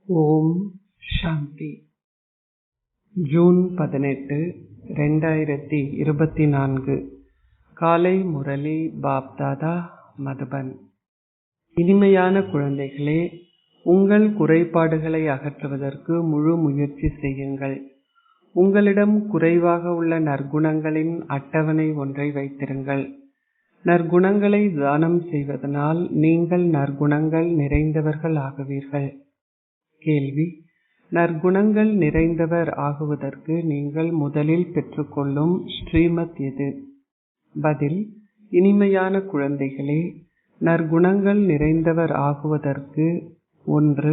ஓம் சாந்தி. June 18, 2024. காலை முரளி பாப்தாதா, மதுபன். இனிமையான குழந்தைகளே, உங்கள் குறைபாடுகளை அகற்றுவதற்கு முழு முயற்சி செய்யுங்கள். உங்களிடம் குறைவாக உள்ள நற்குணங்களின் அட்டவணை ஒன்றை வைத்திருங்கள். நற்குணங்களை தானம் செய்வதனால் நீங்கள் நற்குணங்கள் நிறைந்தவர்கள் ஆகுவீர்கள். கேள்வி: நற்குணங்கள் நிறைந்தவர் ஆகுவதற்கு நீங்கள் முதலில் பெற்றுக்கொள்ளும் ஸ்ரீமத் எது? பதில்: இனிமையான குழந்தைகளே, நற்குணங்கள் நிறைந்தவர் ஆகுவதற்கு 1.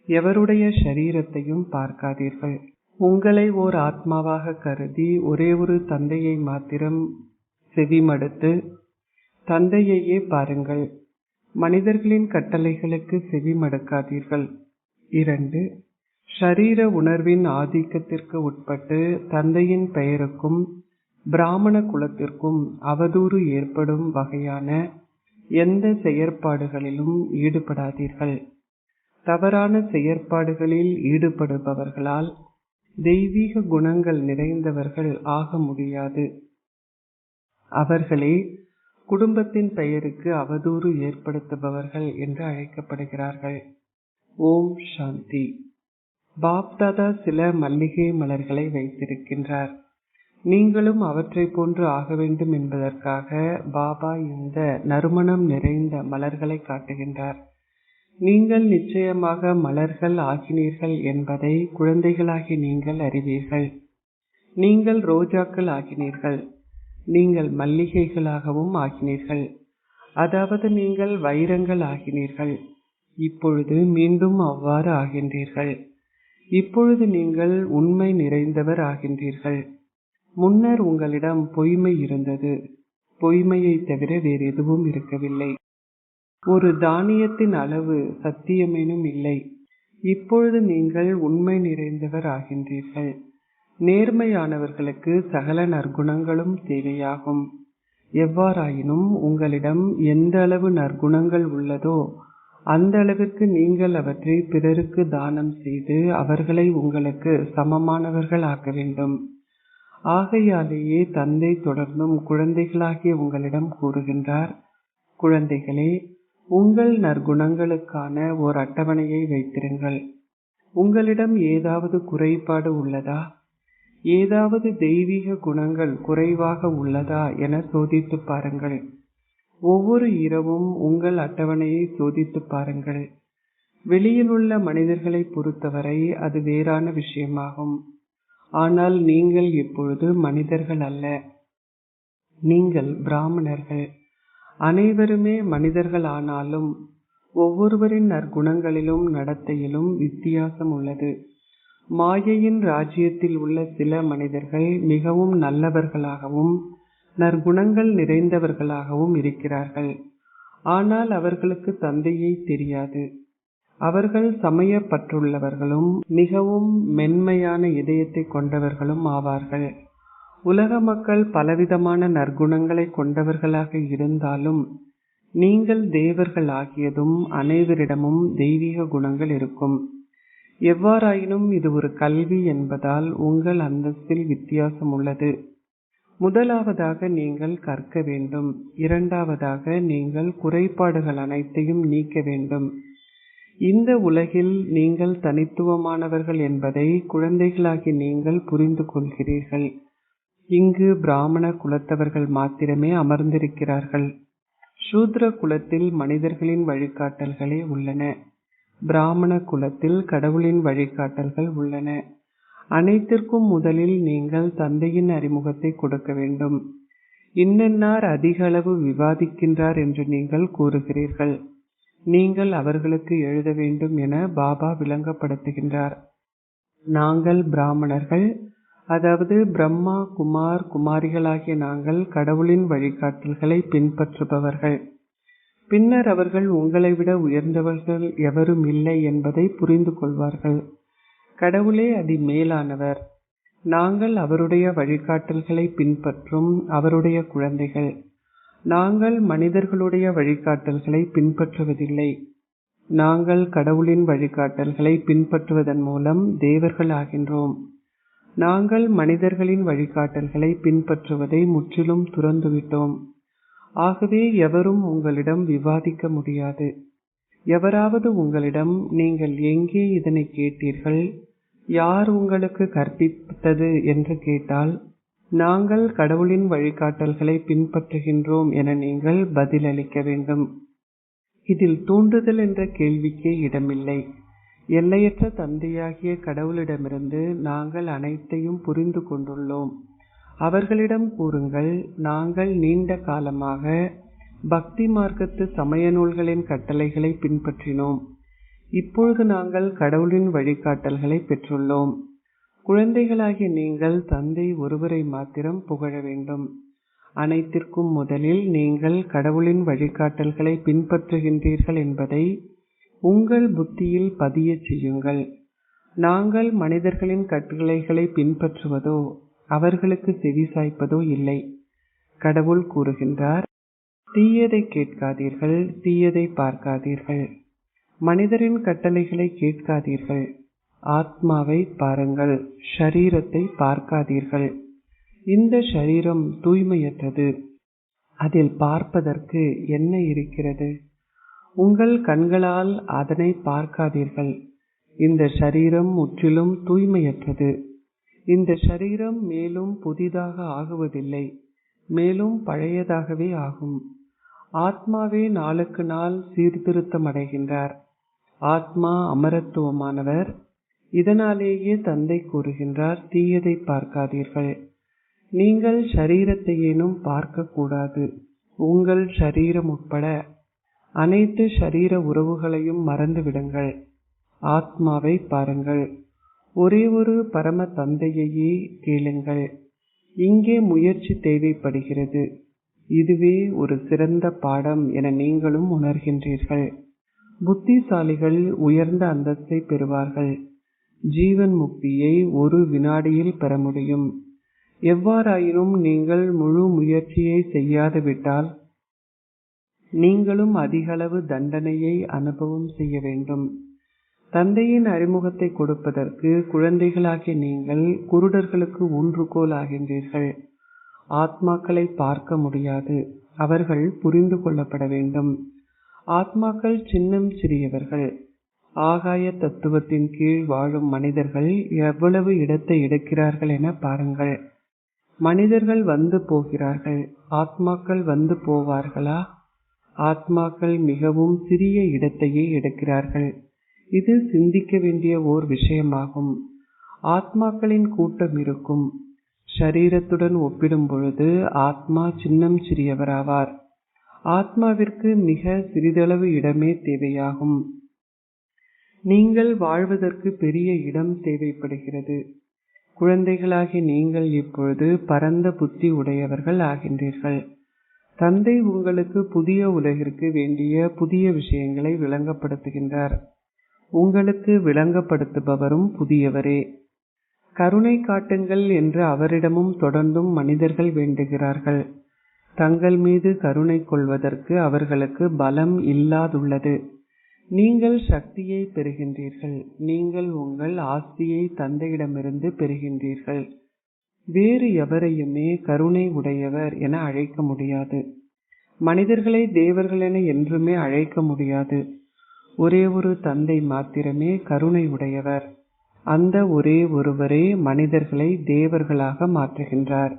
எவருடைய ஷரீரத்தையும் பார்க்காதீர்கள். உங்களை ஓர் ஆத்மாவாக கருதி ஒரே ஒரு தந்தையை மாத்திரம் செவிமடுத்து தந்தையையே பாருங்கள். மனிதர்களின் கட்டளைகளுக்கு செவிமடுக்காதீர்கள். 2. ஷரீர உணர்வின் ஆதிக்கத்திற்கு உட்பட்டு தந்தையின் பெயருக்கும் பிராமண குலத்திற்கும் அவதூறு ஏற்படும் வகையான எந்த செயற்பாடுகளிலும் ஈடுபடாதீர்கள். தவறான செயற்பாடுகளில் ஈடுபடுபவர்களால் தெய்வீக குணங்கள் நிறைந்தவர்கள் ஆக முடியாது. அவர்களே குடும்பத்தின் பெயருக்கு அவதூறு ஏற்படுத்துபவர்கள் என்று அழைக்கப்படுகிறார்கள். ஓம் சாந்தி. பாப்தாதா சில மல்லிகை மலர்களை வைத்திருக்கின்றார். நீங்களும் அவற்றை போன்று ஆக வேண்டும் என்பதற்காக பாபா இந்த நறுமணம் நிறைந்த மலர்களை காட்டுகின்றார். நீங்கள் நிச்சயமாக மலர்கள் ஆகினீர்கள் என்பதை குழந்தைகளாகி நீங்கள் அறிவீர்கள். நீங்கள் ரோஜாக்கள் ஆகினீர்கள். நீங்கள் மல்லிகைகளாகவும் ஆகினீர்கள். அதாவது நீங்கள் வைரங்கள் ஆகினீர்கள். இப்பொழுது மீண்டும் அவ்வாறு ஆகின்றீர்கள். இப்பொழுது நீங்கள் உண்மை நிறைந்தவர் ஆகின்றீர்கள். முன்னர் உங்களிடம் பொய்மை இருந்தது. பொய்மையை தவிர வேறு எதுவும் இருக்கவில்லை. ஒரு தானியத்தின் அளவு சத்தியமேனும் இல்லை. இப்பொழுது நீங்கள் உண்மை நிறைந்தவர் ஆகின்றீர்கள். நேர்மையானவர்களுக்கு சகல நற்குணங்களும் தேவையாகும். எவ்வாறாயினும் உங்களிடம் எந்த அளவு நற்குணங்கள் உள்ளதோ அந்த அளவிற்கு நீங்கள் அவற்றை பிறருக்கு தானம் செய்து அவர்களை உங்களுக்கு சமமானவர்கள் ஆக்க வேண்டும். ஆகையாலேயே தந்தை தொடர்ந்தும் குழந்தைகளாகிய உங்களிடம் கூறுகின்றார்: குழந்தைகளே, உங்கள் நற்குணங்களுக்கான ஓர் அட்டவணையை வைத்திருங்கள். உங்களிடம் ஏதாவது குறைபாடு உள்ளதா? ஏதாவது தெய்வீக குணங்கள் குறைவாக உள்ளதா என சோதித்து பாருங்கள். ஒவ்வொரு இரவும் உங்கள் அட்டவணையை சோதித்து பாருங்கள். வெளியில் உள்ள மனிதர்களை பொறுத்தவரை அது வேறான விஷயமாகும். ஆனால் நீங்கள் இப்பொழுது மனிதர்கள் அல்ல, நீங்கள் பிராமணர்கள். அனைவருமே மனிதர்கள். ஆனாலும் ஒவ்வொருவரின் நற்குணங்களிலும் நடத்தையிலும் வித்தியாசம் உள்ளது. மாயையின் ராஜ்யத்தில் உள்ள சில மனிதர்கள் மிகவும் நல்லவர்களாகவும் நற்குணங்கள் நிறைந்தவர்களாகவும் இருக்கிறார்கள். ஆனால் அவர்களுக்கு தந்தையை தெரியாது. அவர்கள் சமயப்பற்றுள்ளவர்களும் மிகவும் மென்மையான இதயத்தை கொண்டவர்களும் ஆவார்கள். உலக மக்கள் பலவிதமான நற்குணங்களை கொண்டவர்களாக இருந்தாலும் நீங்கள் தேவர்கள் ஆகியதும் அனைவரிடமும் தெய்வீக குணங்கள் இருக்கும். எவ்வாறாயினும் இது ஒரு கல்வி என்பதால் உங்கள் அந்தஸ்தில் வித்தியாசம் உள்ளது. முதலாவதாக நீங்கள் கற்க வேண்டும். இரண்டாவதாக நீங்கள் குறைபாடுகள் அனைத்தையும் நீக்க வேண்டும். இந்த உலகில் நீங்கள் தனித்துவமானவர்கள் என்பதை குழந்தைகளாகி நீங்கள் புரிந்து கொள்கிறீர்கள். இங்கு பிராமண குலத்தவர்கள் மாத்திரமே அமர்ந்திருக்கிறார்கள். சூத்ர குலத்தில் மனிதர்களின் வழிகாட்டல்களே உள்ளன. பிராமண குலத்தில் கடவுளின் வழிகாட்டல்கள் உள்ளன. அனைத்திற்கும் முதலில் நீங்கள் தந்தையின் அறிமுகத்தை கொடுக்க வேண்டும். இன்னென்னார் அதிக அளவு விவாதிக்கின்றார் என்று நீங்கள் கூறுகிறீர்கள். நீங்கள் அவர்களுக்கு எழுத வேண்டும் என பாபா விளங்கப்படுத்துகின்றார். நாங்கள் பிராமணர்கள், அதாவது பிரம்மா குமார் குமாரிகளாகிய நாங்கள் கடவுளின் வழிகாட்டல்களை பின்பற்றுபவர்கள். பின்னர் அவர்கள் உங்களை விட உயர்ந்தவர்கள் எவரும் இல்லை என்பதை புரிந்து கொள்வார்கள். கடவுளே அதி மேலானவர். நாங்கள் அவருடைய வழிகாட்டல்களை பின்பற்றும் அவருடைய குழந்தைகள். நாங்கள் மனிதர்களுடைய வழிகாட்டல்களை பின்பற்றுவதில்லை. நாங்கள் கடவுளின் வழிகாட்டல்களை பின்பற்றுவதன் மூலம் தேவர்கள் ஆகின்றோம். நாங்கள் மனிதர்களின் வழிகாட்டல்களை பின்பற்றுவதை முற்றிலும் துறந்துவிட்டோம். ஆகவே எவரும் உங்களிடம் விவாதிக்க முடியாது. எவராவது உங்களிடம் நீங்கள் எங்கே இதனை கேட்டீர்கள், யார் உங்களுக்கு கற்பித்தது என்று கேட்டால், நாங்கள் கடவுளின் வழிகாட்டல்களை பின்பற்றுகின்றோம் என நீங்கள் பதிலளிக்க வேண்டும். இதில் தூண்டுதல் என்ற கேள்விக்கே இடமில்லை. எல்லையற்ற தந்தையாகிய கடவுளிடமிருந்து நாங்கள் அனைத்தையும் புரிந்து கொண்டுள்ளோம். அவர்களிடம் கூறுங்கள், நாங்கள் நீண்ட காலமாக பக்தி மார்க்கத்து சமய நூல்களின் கட்டளைகளை பின்பற்றினோம். இப்பொழுது நாங்கள் கடவுளின் வழிகாட்டல்களை பெற்றுள்ளோம். குழந்தைகளாகிய நீங்கள் தந்தை ஒருவரை மாத்திரம் புகழ வேண்டும். அனைத்திற்கும் முதலில் நீங்கள் கடவுளின் வழிகாட்டல்களை பின்பற்றுகின்றீர்கள் என்பதை உங்கள் புத்தியில் பதிய செய்யுங்கள். நாங்கள் மனிதர்களின் கட்டளைகளை பின்பற்றுவதோ அவர்களுக்கு செவிசாய்ப்பதோ இல்லை. கடவுள் கூறுகின்றார், தீயதை கேட்காதீர்கள், தீயதை பார்க்காதீர்கள். மனிதரின் கட்டளைகளை கேட்காதீர்கள். ஆத்மாவை பாருங்கள், ஷரீரத்தை பார்க்காதீர்கள். இந்த ஷரீரம் தூய்மையற்றது. அதில் பார்ப்பதற்கு என்ன இருக்கிறது? உங்கள் கண்களால் அதனை பார்க்காதீர்கள். இந்த ஷரீரம் முற்றிலும் தூய்மையற்றது. இந்த ஷரீரம் மேலும் புதிதாக ஆகுவதில்லை, மேலும் பழையதாகவே ஆகும். ஆத்மாவே நாளுக்கு நாள் சீர்திருத்தம் அடைகின்றார். ஆத்மா அமரத்துவமானவர். இதனாலேயே தந்தை கூறுகின்றார், தீயதை பார்க்காதீர்கள். நீங்கள் ஷரீரத்தையேனும் பார்க்கக்கூடாது. உங்கள் ஷரீரம் உட்பட அனைத்து ஷரீர உறவுகளையும் மறந்துவிடுங்கள். ஆத்மாவை பாருங்கள். ஒரே ஒரு பரம தந்தையையே கேளுங்கள். இங்கே முயற்சி தேவைப்படுகிறது. இதுவே ஒரு சிறந்த பாடம் என நீங்களும் உணர்கின்றீர்கள். புத்திசாலிகள் உயர்ந்த அந்தஸ்தை பெறுவார்கள். ஜீவன் முக்தியை ஒரு வினாடியில் பெற முடியும். எவ்வாறாயினும் நீங்கள் முழு முயற்சியை செய்யாது விட்டால் நீங்களும் அதிகளவு தண்டனையை அனுபவம் செய்ய வேண்டும். தந்தையின் அறிமுகத்தை கொடுப்பதற்கு குழந்தைகளாகிய நீங்கள் குருடர்களுக்கு ஊன்றுகோல் ஆகின்றீர்கள். ஆத்மாக்களை பார்க்க முடியாது. அவர்கள் புரிந்து கொள்ளப்பட வேண்டும். ஆத்மாக்கள் சின்னம் சிறியவர்கள். ஆகாய தத்துவத்தின் கீழ் வாழும் மனிதர்கள் எவ்வளவு இடத்தை எடுக்கிறார்கள் என பாருங்கள். மனிதர்கள் வந்து போகிறார்கள். ஆத்மாக்கள் வந்து போவார்களா? ஆத்மாக்கள் மிகவும் சிறிய இடத்தையே எடுக்கிறார்கள். இது சிந்திக்க வேண்டிய ஓர் விஷயமாகும். ஆத்மாக்களின் கூட்டம் இருக்கும். ஷரீரத்துடன் ஒப்பிடும் பொழுது ஆத்மா சின்னம் சிறியவராவார். ஆத்மாவிற்கு மிக சிறிதளவு இடமே தேவையாகும். நீங்கள் வாழ்வதற்கு பெரிய இடம் தேவைப்படுகிறது. குழந்தைகளாகிய நீங்கள் இப்பொழுது பரந்த புத்தி உடையவர்கள் ஆகின்றீர்கள். தந்தை உங்களுக்கு புதிய உலகிற்கு வேண்டிய புதிய விஷயங்களை விளங்கப்படுத்துகின்றார். உங்களுக்கு விளங்கப்படுத்துபவரும் புதியவரே. கருணை காட்டுங்கள் என்று அவரிடமும் தொடர்ந்தும் மனிதர்கள் வேண்டுகிறார்கள். தங்கள் மீது கருணை கொள்வதற்கு அவர்களுக்கு பலம் இல்லாதுள்ளது. நீங்கள் சக்தியை பெறுகின்றீர்கள். நீங்கள் உங்கள் ஆஸ்தியை தந்தையிடமிருந்து பெறுகின்றீர்கள். வேறு எவரையுமே கருணை உடையவர் என அழைக்க முடியாது. மனிதர்களை தேவர்கள் என என்றுமே அழைக்க முடியாது. ஒரே ஒரு தந்தை மாத்திரமே கருணை உடையவர். அந்த ஒரே ஒருவரே மனிதர்களை தேவர்களாக மாற்றுகின்றார்.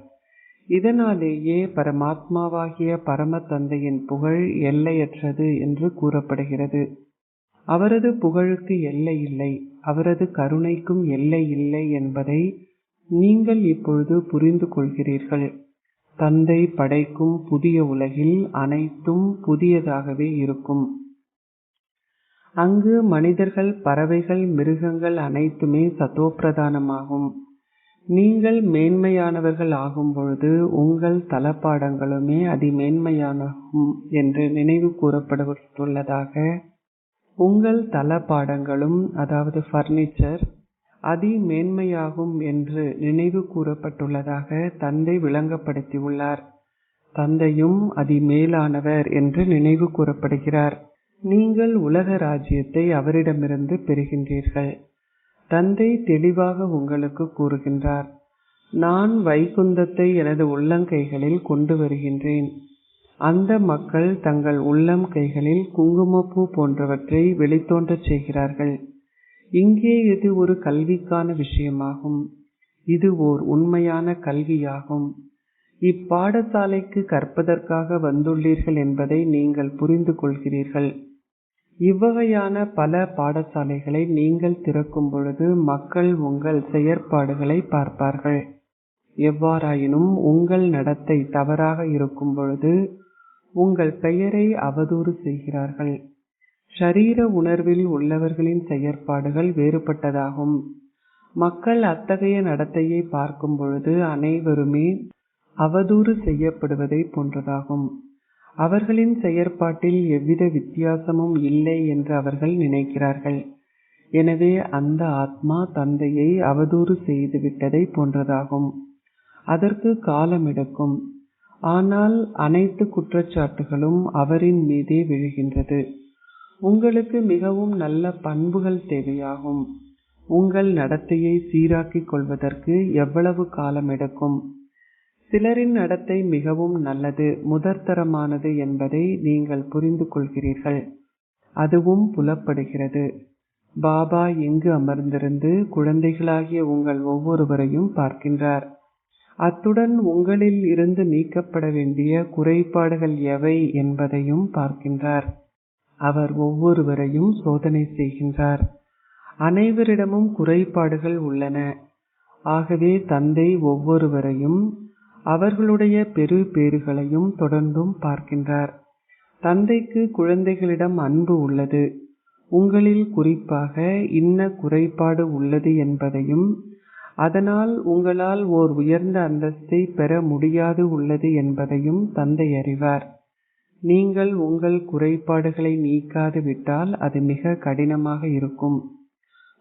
இதனாலேயே பரமாத்மாவாகிய பரம தந்தையின் புகழ் எல்லையற்றது என்று கூறப்படுகிறது. அவரது புகழுக்கு எல்லை இல்லை, அவரது கருணைக்கும் எல்லை இல்லை என்பதை நீங்கள் இப்பொழுது புரிந்து கொள்கிறீர்கள். தந்தை படைக்கும் புதிய உலகில் அனைத்தும் புதியதாகவே இருக்கும். அங்கு மனிதர்கள், பறவைகள், மிருகங்கள் அனைத்துமே சதோப்பிரதானமாகும். நீங்கள் மேன்மையானவர்கள் ஆகும் பொழுது உங்கள் தளபாடங்களுமே அதிமேன்மையானகும் என்று நினைவு கூறப்பட்டுள்ளதாக உங்கள் தளபாடங்களும் அதாவது ஃபர்னிச்சர் அதிமேன்மையாகும் என்று நினைவு கூறப்பட்டுள்ளதாக தந்தை விளங்கப்படுத்தியுள்ளார். தந்தையும் அதிமேலானவர் என்று நினைவு கூறப்படுகிறார். நீங்கள் உலக ராஜ்யத்தை அவரிடமிருந்து பெறுகின்றீர்கள். தந்தை தெளிவாக உங்களுக்கு கூறுகின்றார், நான் வைகுந்தத்தை எனது உள்ளங்கைகளில் கொண்டு வருகின்றேன். அந்த மக்கள் தங்கள் உள்ளம் கைகளில் குங்குமப்பூ போன்றவற்றை வெளித்தோன்றச் செய்கிறார்கள். இங்கே இது ஒரு கல்விக்கான விஷயமாகும். இது ஓர் உண்மையான கல்வியாகும். இப்பாடசாலைக்கு கற்பதற்காக வந்துள்ளீர்கள் என்பதை நீங்கள் புரிந்து கொள்கிறீர்கள். இவ்வகையான பல பாடசாலைகளை நீங்கள் திறக்கும் பொழுது மக்கள் உங்கள் செயற்பாடுகளை பார்ப்பார்கள். எவ்வாறாயினும் உங்கள் நடத்தை தவறாக இருக்கும் பொழுது உங்கள் பெயரை அவதூறு செய்கிறார்கள். ஷரீர உணர்வில் உள்ளவர்களின் செயற்பாடுகள் வேறுபட்டதாகும். மக்கள் அத்தகைய நடத்தையை பார்க்கும் பொழுது அனைவருமே அவதூறு செய்யப்படுவதை போன்றதாகும். அவர்களின் செயற்பாட்டில் எவ்வித வித்தியாசமும் இல்லை என்று அவர்கள் நினைக்கிறார்கள். எனவே அந்த ஆத்மா தந்தையை அவதூறு செய்துவிட்டதை போன்றதாகும். அதற்கு காலம் எடுக்கும். ஆனால் அனைத்து குற்றச்சாட்டுகளும் அவரின் மீதே விழுகின்றது. உங்களுக்கு மிகவும் நல்ல பண்புகள் தேவையாகும். உங்கள் நடத்தையை சீராக்கிக் கொள்வதற்கு எவ்வளவு காலம் எடுக்கும்? சிலரின் நடத்தை மிகவும் நல்லது, முதற்தரமானது என்பதை நீங்கள் புரிந்து கொள்கிறீர்கள். அதுவும் புலப்படுகிறது. பாபா இங்கு அமர்ந்திருந்து குழந்தைகளாகிய உங்கள் ஒவ்வொருவரையும் பார்க்கின்றார். அத்துடன் உங்களில் இருந்து நீக்கப்பட வேண்டிய குறைபாடுகள் எவை என்பதையும் பார்க்கின்றார். அவர் ஒவ்வொருவரையும் சோதனை செய்கின்றார். அனைவரிடமும் குறைபாடுகள் உள்ளன. ஆகவே தந்தை ஒவ்வொருவரையும் அவர்களுடைய பேறுகளையும் தொடர்ந்தும் பார்க்கின்றார். தந்தைக்கு குழந்தைகளிடம் அன்பு உள்ளது. உங்களில் குறிப்பாக இன்ன குறைபாடு உள்ளது என்பதையும் அதனால் உங்களால் ஓர் உயர்ந்த அந்தஸ்தை பெற முடியாது உள்ளது என்பதையும் தந்தை அறிவார். நீங்கள் உங்கள் குறைபாடுகளை நீக்காது விட்டால் அது மிக கடினமாக இருக்கும்.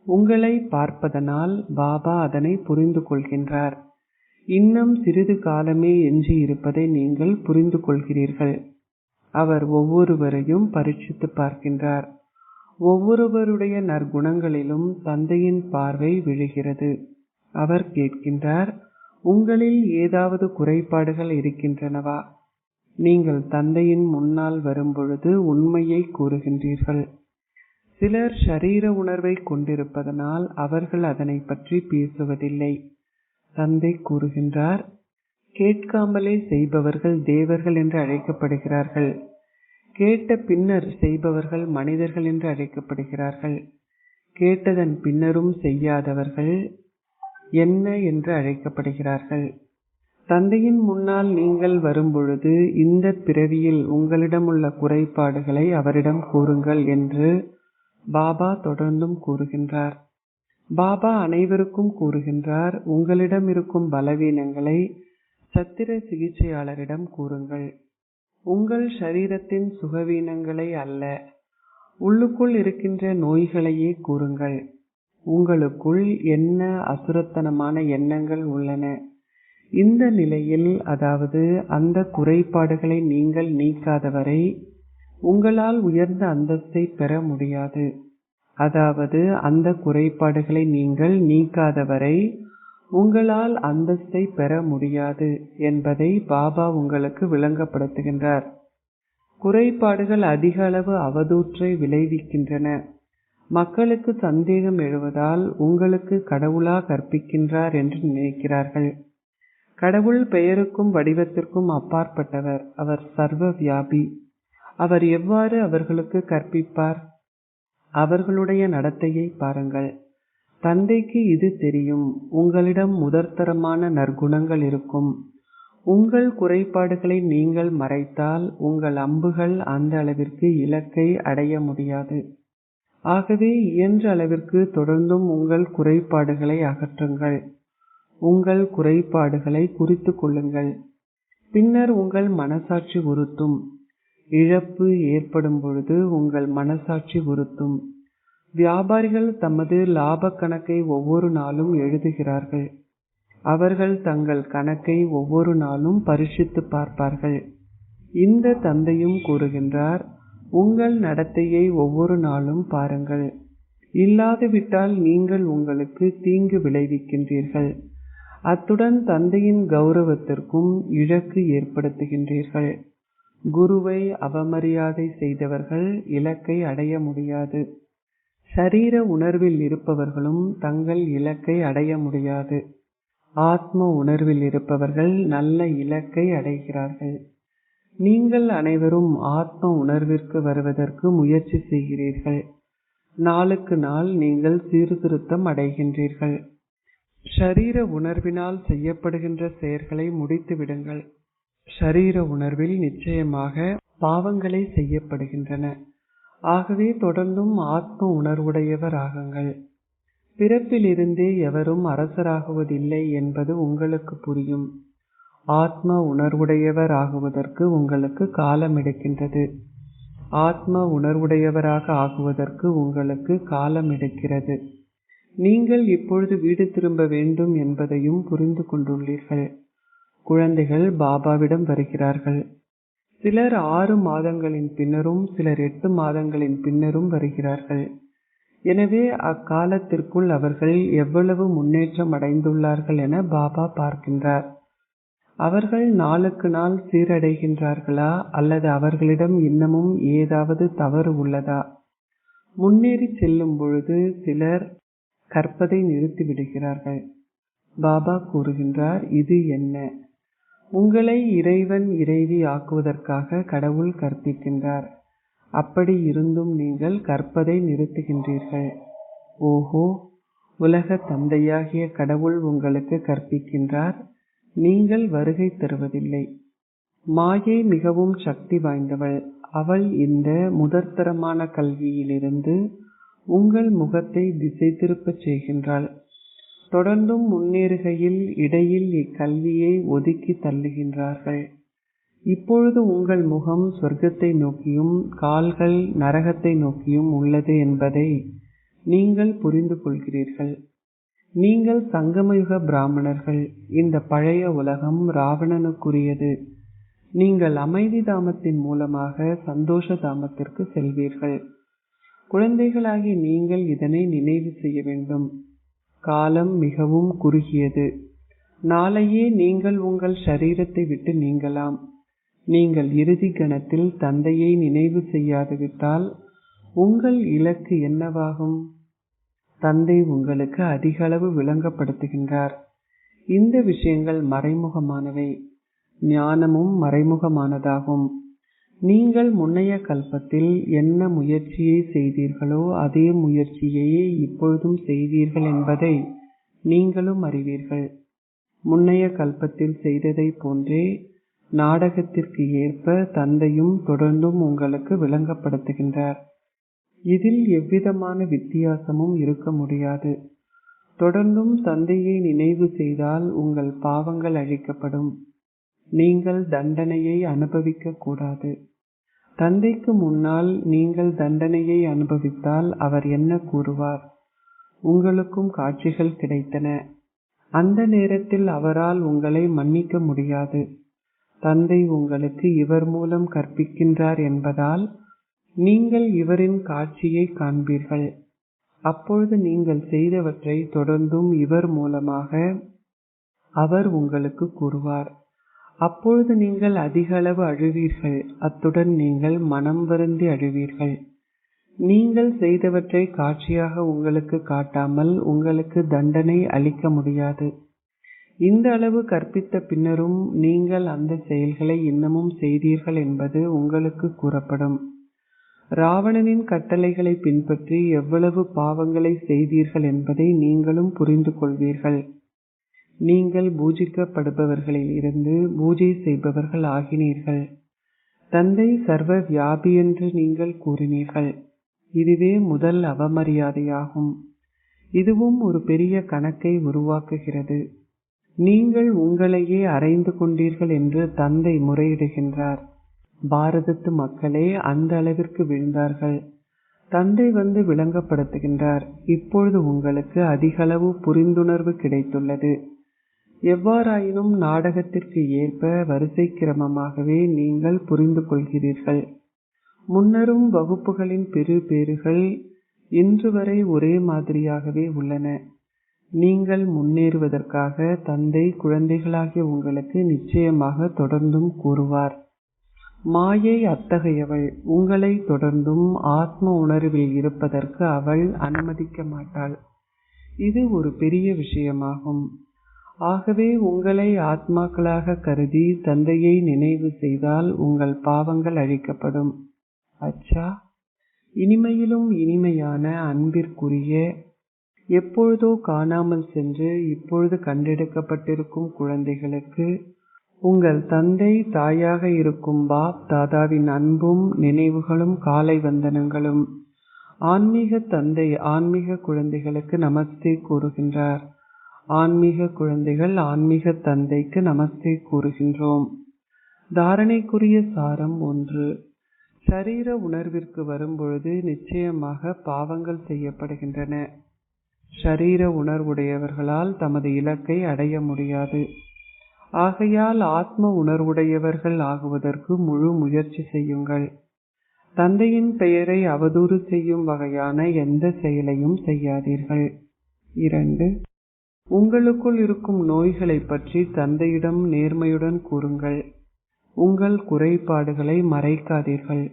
உங்களை பார்ப்பதனால் பாபா அதனை புரிந்து கொள்கின்றார். இன்னும் சிறிது காலமே எஞ்சி இருப்பதை நீங்கள் புரிந்து கொள்கிறீர்கள். அவர் ஒவ்வொருவரையும் பரீட்சித்து பார்க்கின்றார். ஒவ்வொருவருடைய நற்குணங்களிலும் தந்தையின் பார்வை விழுகிறது. அவர் கேட்கின்றார், உங்களில் ஏதாவது குறைபாடுகள் இருக்கின்றனவா? நீங்கள் தந்தையின் முன்னால் வரும்பொழுது உண்மையை கூறுகின்றீர்கள். சிலர் ஷரீர உணர்வை கொண்டிருப்பதனால் அவர்கள் அதனை பற்றி பேசுவதில்லை. தந்தை கூறுகின்றார், கேட்காமலே செய்பவர்கள் தேவர்கள் என்று அழைக்கப்படுகிறார்கள். கேட்ட பின்னர் செய்பவர்கள் மனிதர்கள் என்று அழைக்கப்படுகிறார்கள். கேட்டதன் பின்னரும் செய்யாதவர்கள் என்ன என்று அழைக்கப்படுகிறார்கள். தந்தையின் முன்னால் நீங்கள் வரும்பொழுது இந்த பிறவியில் உங்களிடம் உள்ள குறைபாடுகளை அவரிடம் கூறுங்கள் என்று பாபா தொடர்ந்தும் கூறுகின்றார். பாபா அனைவருக்கும் கூறுகின்றார், உங்களிடம் இருக்கும் பலவீனங்களை சத்திர சிகிச்சையாளரிடம் கூறுங்கள். உங்கள் ஷரீரத்தின் சுகவீனங்களை அல்ல, உள்ளுக்குள் இருக்கின்ற நோய்களையே கூறுங்கள். உங்களுக்குள் என்ன அசுரத்தனமான எண்ணங்கள் உள்ளன. இந்த நிலையில், அதாவது அந்த குறைபாடுகளை நீங்கள் நீக்காதவரை உங்களால் உயர்ந்த அந்தஸ்தை பெற முடியாது. அதாவது அந்த குறைபாடுகளை நீங்கள் நீக்காதவரை உங்களால் அந்தஸ்தை பெற முடியாது என்பதை பாபா உங்களுக்கு விளங்கப்படுத்துகின்றார். குறைபாடுகள் அதிக அளவு அவதூற்றை விளைவிக்கின்றன. மக்களுக்கு சந்தேகம் எழுவதால் உங்களுக்கு கடவுளா கற்பிக்கின்றார் என்று நினைக்கிறார்கள். கடவுள் பெயருக்கும் வடிவத்திற்கும் அப்பாற்பட்டவர். அவர் சர்வ வியாபி. அவர் எவ்வாறு அவர்களுக்கு கற்பிப்பார்? அவர்களுடைய நடத்தையை பாருங்கள். தந்தைக்கு இது தெரியும். உங்களிடம் முதற்தரமான நற்குணங்கள் இருக்கும். உங்கள் குறைபாடுகளை நீங்கள் மறைத்தால் உங்கள் அம்புகள் அந்த அளவிற்கு இலக்கை அடைய முடியாது. ஆகவே இயன்ற அளவிற்கு தொடர்ந்தும் உங்கள் குறைபாடுகளை அகற்றுங்கள். உங்கள் குறைபாடுகளை குறித்து கொள்ளுங்கள். பின்னர் உங்கள் மனசாட்சி உறுத்தும். இழப்பு ஏற்படும் பொழுது உங்கள் மனசாட்சி உறுத்தும். வியாபாரிகள் தமது லாப கணக்கை ஒவ்வொரு நாளும் எழுதுகிறார்கள். அவர்கள் தங்கள் கணக்கை ஒவ்வொரு நாளும் பரீட்சித்து பார்ப்பார்கள். இந்த தந்தையும் கூறுகின்றார், உங்கள் நடத்தையை ஒவ்வொரு நாளும் பாருங்கள். இல்லாதுவிட்டால் நீங்கள் உங்களுக்கு தீங்கு விளைவிக்கின்றீர்கள். அத்துடன் தந்தையின் கௌரவத்திற்கும் இழக்கு ஏற்படுத்துகின்றீர்கள். குருவை அவமரியாதை செய்தவர்கள் இலக்கை அடைய முடியாது. சரீர உணர்வில் இருப்பவர்களும் தங்கள் இலக்கை அடைய முடியாது. ஆத்ம உணர்வில் இருப்பவர்கள் நல்ல இலக்கை அடைகிறார்கள். நீங்கள் அனைவரும் ஆத்ம உணர்விற்கு வருவதற்கு முயற்சி செய்கிறீர்கள். நாளுக்கு நாள் நீங்கள் சீர்திருத்தம் அடைகின்றீர்கள். ஷரீர உணர்வினால் செய்யப்படுகின்ற செயல்களை முடித்து விடுங்கள். ஷரீர உணர்வில் நிச்சயமாக பாவங்களை செய்யப்படுகின்றன. ஆகவே தொடர்ந்தும் ஆத்ம உணர்வுடையவர் ஆகுங்கள். பிறப்பிலிருந்தே எவரும் அரசராகுவதில்லை என்பது உங்களுக்கு புரியும். ஆத்ம உணர்வுடையவர் ஆகுவதற்கு உங்களுக்கு காலம் எடுக்கின்றது. ஆத்ம உணர்வுடையவராக ஆகுவதற்கு உங்களுக்கு காலம் எடுக்கிறது. நீங்கள் இப்பொழுது வீடு திரும்ப வேண்டும் என்பதையும் புரிந்து கொண்டுள்ளீர்கள். குழந்தைகள் பாபாவிடம் வருகிறார்கள். சிலர் 6 மாதங்களின் பின்னரும் சிலர் 8 மாதங்களின் பின்னரும் வருகிறார்கள். எனவே அக்காலத்திற்குள் அவர்கள் எவ்வளவு முன்னேற்றம் அடைந்துள்ளார்கள் என பாபா பார்க்கின்றார். அவர்கள் நாளுக்கு நாள் சீரடைகின்றார்களா அல்லது அவர்களிடம் இன்னமும் ஏதாவது தவறு உள்ளதா? முன்னேறி செல்லும் பொழுது சிலர் கற்பதை நிறுத்திவிடுகிறார்கள். பாபா கூறுகின்றார், இது என்ன? உங்களை இறைவன் இறைவி ஆக்குவதற்காக கடவுள் கற்பிக்கின்றார். அப்படி இருந்தும் நீங்கள் கற்பதை நிறுத்துகின்றீர்கள். ஓஹோ, உலக தந்தையாகிய கடவுள் உங்களுக்கு கற்பிக்கின்றார். நீங்கள் வருகை தருவதில்லை. மாயை மிகவும் சக்தி வாய்ந்தவள். அவள் இந்த முதற்தரமான கல்வியிலிருந்து உங்கள் முகத்தை திசை திருப்பச் செய்கின்றாள். தொடர்ந்தும் முன்னேறுகையில் இடையில் இக்கல்வியை ஒதுக்கி தள்ளுகின்றார்கள். இப்பொழுது உங்கள் முகம் சொர்க்கத்தை நோக்கியும் கால்கள் நரகத்தை நோக்கியும் உள்ளது என்பதை நீங்கள் புரிந்து கொள்கிறீர்கள். நீங்கள் சங்கமயுக பிராமணர்கள். இந்த பழைய உலகம் ராவணனுக்குரியது. நீங்கள் அமைதி தாமத்தின் மூலமாக சந்தோஷ தாமத்திற்கு செல்வீர்கள். குழந்தைகளாகி நீங்கள் இதனை நினைவு செய்ய வேண்டும். காலம் மிகவும் குறுகியது. நாளையே நீங்கள் உங்கள் ஷரீரத்தை விட்டு நீங்கலாம். நீங்கள் இறுதி கணத்தில் தந்தையை நினைவு செய்யாதுவிட்டால் உங்கள் இலக்கு என்னவாகும்? தந்தை உங்களுக்கு அதிக அளவு விளங்கப்படுத்துகின்றார். இந்த விஷயங்கள் மறைமுகமானவை. ஞானமும் மறைமுகமானதாகும். நீங்கள் முன்னைய கல்பத்தில் என்ன முயற்சியை செய்தீர்களோ அதே முயற்சியையே இப்பொழுதும் செய்வீர்கள் என்பதை நீங்களும் அறிவீர்கள். முன்னைய கல்பத்தில் செய்ததை போன்றே நாடகத்திற்கு ஏற்ப தந்தையும் தொடர்ந்தும் உங்களுக்கு விளங்கப்படுத்துகின்றார். இதில் எவ்விதமான வித்தியாசமும் இருக்க முடியாது. தொடர்ந்தும் தந்தையை நினைவு செய்தால் உங்கள் பாவங்கள் அழிக்கப்படும். நீங்கள் தண்டனையை அனுபவிக்க கூடாது. தந்தைக்கு முன்னால் நீங்கள் தண்டனையை அனுபவித்தால் அவர் என்ன கூறுவார்? உங்களுக்கும் காட்சிகள் கிடைத்தன. அந்த நேரத்தில் அவரால் உங்களை மன்னிக்க முடியாது. தந்தை உங்களுக்கு இவர் மூலம் கற்பிக்கின்றார் என்பதால் நீங்கள் இவரின் காட்சியை காண்பீர்கள். அப்பொழுது நீங்கள் செய்தவற்றை தொடர்ந்தும் இவர் மூலமாக அவர் உங்களுக்கு கூறுவார். அப்பொழுது நீங்கள் அதிக அளவு அழுவீர்கள். அத்துடன் நீங்கள் மனம் வருந்தி அழுவீர்கள். நீங்கள் செய்தவற்றை காட்சியாக உங்களுக்கு காட்டாமல் உங்களுக்கு தண்டனை அளிக்க முடியாது. இந்த அளவு கற்பித்த பின்னரும் நீங்கள் அந்த செயல்களை இன்னமும் செய்தீர்கள் என்பது உங்களுக்கு கூறப்படும். ராவணனின் கட்டளைகளை பின்பற்றி எவ்வளவு பாவங்களை செய்தீர்கள் என்பதை நீங்களும் புரிந்து கொள்வீர்கள். நீங்கள் பூஜிக்கப்படுபவர்களில் இருந்து பூஜை செய்பவர்கள் ஆகினீர்கள். தந்தை சர்வ வியாபி என்று நீங்கள் கூறினீர்கள். இதுவே முதல் அவமரியாதையாகும். இதுவும் ஒரு பெரிய கணக்கை உருவாக்குகிறது. நீங்கள் உங்களையே அறைந்து கொண்டீர்கள் என்று தந்தை முறையிடுகின்றார். பாரதத்து மக்களே அந்த அளவிற்கு விழுந்தார்கள். தந்தை வந்து விளங்கப்படுத்துகின்றார். இப்பொழுது உங்களுக்கு அதிகளவு புரிந்துணர்வு கிடைத்துள்ளது. எவ்வாறாயினும் நாடகத்திற்கு ஏற்ப வரிசை கிரமமாகவே நீங்கள் புரிந்து கொள்கிறீர்கள். முன்னரும் வகுப்புகளின் பெறுபேறுகள் இன்று வரை ஒரே மாதிரியாகவே உள்ளன. நீங்கள் முன்னேறுவதற்காக தந்தை குழந்தைகளாகிய உங்களுக்கு நிச்சயமாக தொடர்ந்தும் கூறுவார். மாயை அத்தகையவள். உங்களை தொடர்ந்தும் ஆத்ம உணர்வில் இருப்பதற்கு அவள் அனுமதிக்க மாட்டாள். இது ஒரு பெரிய விஷயமாகும். ஆகவே உங்களை ஆத்மாக்களாக கருதி தந்தையை நினைவு செய்தால் உங்கள் பாவங்கள் அழிக்கப்படும். அச்சா, இனிமையிலும் இனிமையான அன்பிற்குரிய, எப்பொழுதோ காணாமல் சென்று இப்பொழுது கண்டெடுக்கப்பட்டிருக்கும் குழந்தைகளுக்கு உங்கள் தந்தை தாயாக இருக்கும் பாப் தாதாவின் அன்பும் நினைவுகளும் காலை வந்தனங்களும். ஆன்மீக தந்தை ஆன்மீக குழந்தைகளுக்கு நமஸ்தே கூறுகின்றார். ஆன்மீக குழந்தைகள் ஆன்மீக தந்தைக்கு நமஸ்தே கூறுகின்றோம். தாரணைக்குரிய சாரம் 1. சரீர உணர்விற்கு வரும்பொழுது நிச்சயமாக பாவங்கள் செய்யப்படுகின்றன. ஷரீர உணர்வுடையவர்களால் தமது இலக்கை அடைய முடியாது. ஆகையால் ஆத்ம உணர்வுடையவர்கள் ஆகுவதற்கு முழு முயற்சி செய்யுங்கள். தந்தையின் பெயரை அவதூறு செய்யும் வகையான எந்த செயலையும் செய்யாதீர்கள். 2. உங்களுக்குள் இருக்கும் நோய்களை பற்றி தந்தையிடம் நேர்மையுடன் கூறுங்கள். உங்கள் குறைபாடுகளை மறைக்காதீர்கள்.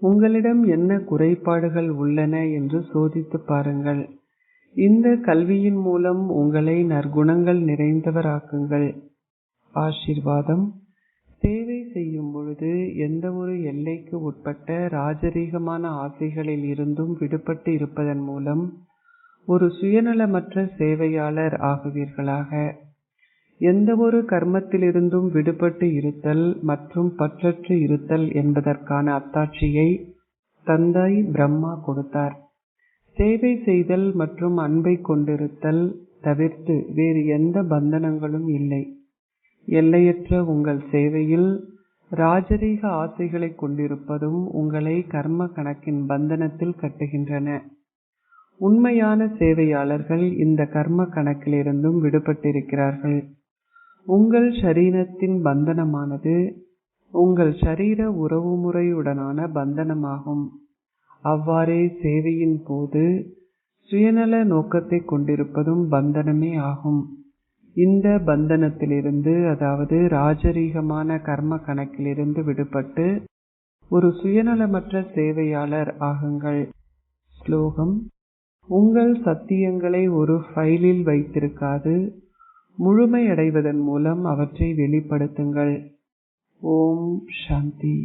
உங்களிடம் என்ன குறைபாடுகள் உள்ளன என்று சோதித்து பாருங்கள். இந்த கல்வியின் மூலம் உங்களை நற்குணங்கள் நிறைந்தவராக்குங்கள். ஆசீர்வாதம். சேவை செய்யும் பொழுது எந்த ஒரு எல்லைக்கு உட்பட்ட ராஜரீகமான ஆசைகளில் இருந்தும் விடுபட்டு இருப்பதன் மூலம் ஒரு சுயநலமற்ற சேவையாளர் ஆகுவீர்களாக. எந்த ஒரு கர்மத்திலிருந்தும் விடுபட்டு இருத்தல் மற்றும் பற்றற்று இருத்தல் என்பதற்கான அத்தாட்சியை தந்தை பிரம்மா கொடுத்தார். சேவை செய்தல் மற்றும் அன்பை கொண்டிருத்தல் தவிர்த்து வேறு எந்த பந்தனங்களும் இல்லை. எல்லையற்ற உங்கள் சேவையில் ராஜரீக ஆசைகளை கொண்டிருப்பதும் உங்களை கர்ம கணக்கின் பந்தனத்தில் கட்டுகின்றன. உண்மையான சேவையாளர்கள் இந்த கர்ம கணக்கிலிருந்தும் விடுபட்டிருக்கிறார்கள். உங்கள் ஷரீரத்தின் பந்தனமானது உங்கள் ஷரீர உறவுமுறையுடனான பந்தனமாகும். அவ்வாறே சேவையின் போது சுயநல நோக்கத்தை கொண்டிருப்பதும் பந்தனமே ஆகும். இந்த பந்தனத்திலிருந்து, அதாவது ராஜரீகமான கர்ம கணக்கிலிருந்து விடுபட்டு ஒரு சுயநலமற்ற சேவையாளர் ஆகுங்கள். ஸ்லோகம். உங்கள் சத்தியங்களை ஒரு ஃபைலில் வைத்திருக்காது, முழுமையடைவதன் மூலம் அவற்றை வெளிப்படுத்துங்கள். ஓம் சாந்தி.